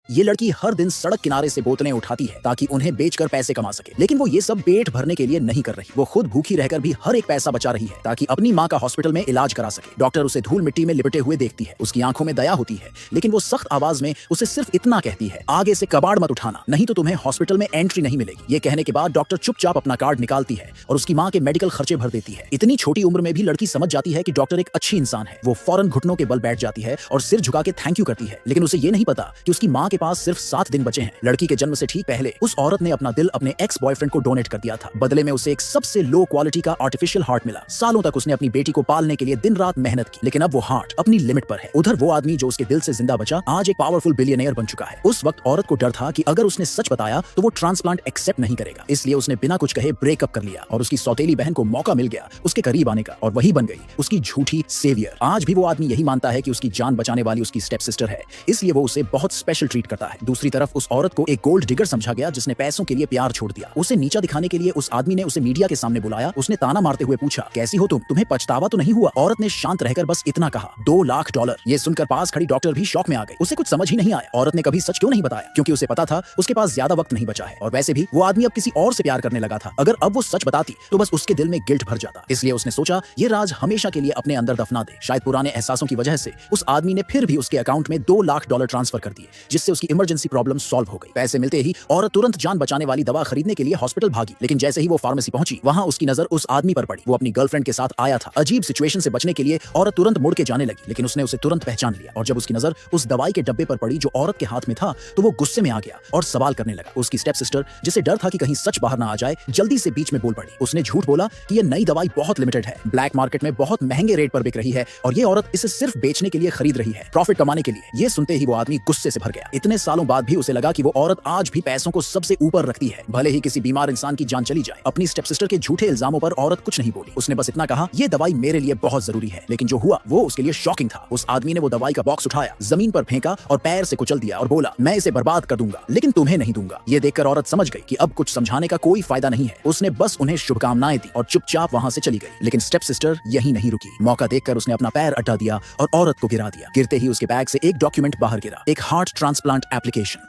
ये लड़की हर दिन सड़क किनारे से बोतलें उठाती है ताकि उन्हें बेचकर पैसे कमा सके, लेकिन वो ये सब पेट भरने के लिए नहीं कर रही। वो खुद भूखी रहकर भी हर एक पैसा बचा रही है ताकि अपनी माँ का हॉस्पिटल में इलाज करा सके। डॉक्टर उसे धूल मिट्टी में लिपटे हुए देखती है, उसकी आंखों में दया होती है, लेकिन वो सख्त आवाज में उसे सिर्फ इतना कहती है, आगे से कबाड़ मत उठाना, नहीं तो तुम्हें हॉस्पिटल में एंट्री नहीं मिलेगी। ये कहने के बाद डॉक्टर चुपचाप अपना कार्ड निकालती है और उसकी माँ के मेडिकल खर्चे भर देती है। इतनी छोटी उम्र में भी लड़की समझ जाती है कि डॉक्टर एक अच्छी इंसान है। वो फौरन घुटनों के बल बैठ जाती है और सिर झुका के थैंक यू करती है, लेकिन उसे ये नहीं पता कि उसकी माँ के पास सिर्फ 7 दिन बचे हैं। लड़की के जन्म से ठीक पहले उस औरत ने अपना दिल अपने एक्स बॉयफ्रेंड को डोनेट कर दिया था। बदले में उसे एक सबसे लो क्वालिटी का आर्टिफिशियल हार्ट मिला। सालों तक उसने अपनी बेटी को पालने के लिए दिन रात मेहनत की, लेकिन अब वो हार्ट अपनी लिमिट पर है। उधर वो आदमी जो उसके दिल से जिंदा बचा आज एक पावरफुल बिलियनियर बन चुका है। उस वक्त औरत को डर था कि अगर उसने सच बताया तो वो ट्रांसप्लांट एक्सेप्ट नहीं करेगा, इसलिए उसने बिना कुछ कहे ब्रेकअप कर लिया और उसकी सौतेली बहन को मौका मिल गया उसके करीब आने का, और वही बन गई उसकी झूठी सेवियर। आज भी वो आदमी यही मानता है कि उसकी जान बचाने वाली उसकी स्टेप सिस्टर है, इसलिए वो उसे बहुत स्पेशल ट्रीट करता है। दूसरी तरफ उस औरत को एक गोल्ड डिगर समझा गया जिसने पैसों के लिए प्यार छोड़ दिया। उसे नीचा दिखाने के लिए उस आदमी ने उसे मीडिया के सामने बुलाया। उसने ताना मारते हुए पूछा, कैसी हो तुम, तुम्हें पछतावा तो नहीं हुआ? औरत ने शांत रहकर बस इतना कहा, $2 लाख। ये सुनकर पास खड़ी डॉक्टर भी शॉक में आ गई। उसे कुछ समझ ही नहीं आया औरत ने कभी सच क्यों नहीं बताया, क्योंकि उसे पता था उसके पास ज्यादा वक्त नहीं बचा है, और वैसे भी वो आदमी अब किसी और से प्यार करने लगा था। अगर अब वो सच बताती तो बस उसके दिल में गिल्ट भर जाता, इसलिए उसने सोचा ये राज हमेशा के लिए अपने अंदर दफना दे। शायद पुराने एहसासों की वजह से उस आदमी ने फिर भी उसके अकाउंट में $2 लाख ट्रांसफर कर दिए, जिससे उसकी इमरजेंसी प्रॉब्लम सॉल्व हो गई। पैसे मिलते ही औरत तुरंत जान बचाने वाली दवा खरीदने के लिए हॉस्पिटल भागी, लेकिन जैसे ही वो फार्मेसी पहुंची वहां उसकी नजर उस आदमी पर पड़ी। वो अपनी गर्लफ्रेंड के साथ आया था। अजीब सिचुएशन से बचने के लिए औरत तुरंत मुड़ के जाने लगी, लेकिन उसने उसे तुरंत पहचान लिया, और जब उसकी नजर उस दवाई के डब्बे पर पड़ी जो औरत के हाथ में था तो वो गुस्से में आ गया और सवाल करने लगा। उसकी स्टेप सिस्टर, जिसे डर था कि कहीं सच बाहर ना आ जाए, जल्दी से बीच में बोल पड़ी। उसने झूठ बोला कि ये नई दवाई बहुत लिमिटेड है, ब्लैक मार्केट में बहुत महंगे रेट पर बिक रही है और ये औरत इसे सिर्फ बेचने के लिए खरीद रही है, प्रॉफिट कमाने के लिए। ये सुनते ही वो आदमी गुस्से से भर गया। इतने सालों बाद भी उसे लगा कि वो औरत आज भी पैसों को सबसे ऊपर रखती है, भले ही किसी बीमार इंसान की जान चली जाए। अपनी स्टेप सिस्टर के झूठे इल्जामों पर औरत कुछ नहीं बोली। उसने बस इतना कहा, ये दवाई मेरे लिए बहुत जरूरी है, लेकिन जो हुआ वो उसके लिए शॉकिंग था। उस आदमी ने वो दवाई का बॉक्स उठाया, जमीन पर फेंका और पैर से कुचल दिया और बोला, मैं इसे बर्बाद कर दूंगा, लेकिन तुम्हें नहीं दूंगा। ये देखकर औरत समझ गई कि अब कुछ समझाने का कोई फायदा नहीं है। उसने बस उन्हें शुभकामनाएं दी और चुपचाप वहां से चली गई। लेकिन स्टेप सिस्टर यही नहीं रुकी। मौका देखकर उसने अपना पैर अड्डा दिया और औरत को गिरा दिया। गिरते ही उसके बैग से एक डॉक्यूमेंट बाहर गिरा, एक हार्ट ट्रांसप्लांट एप्लीकेशन।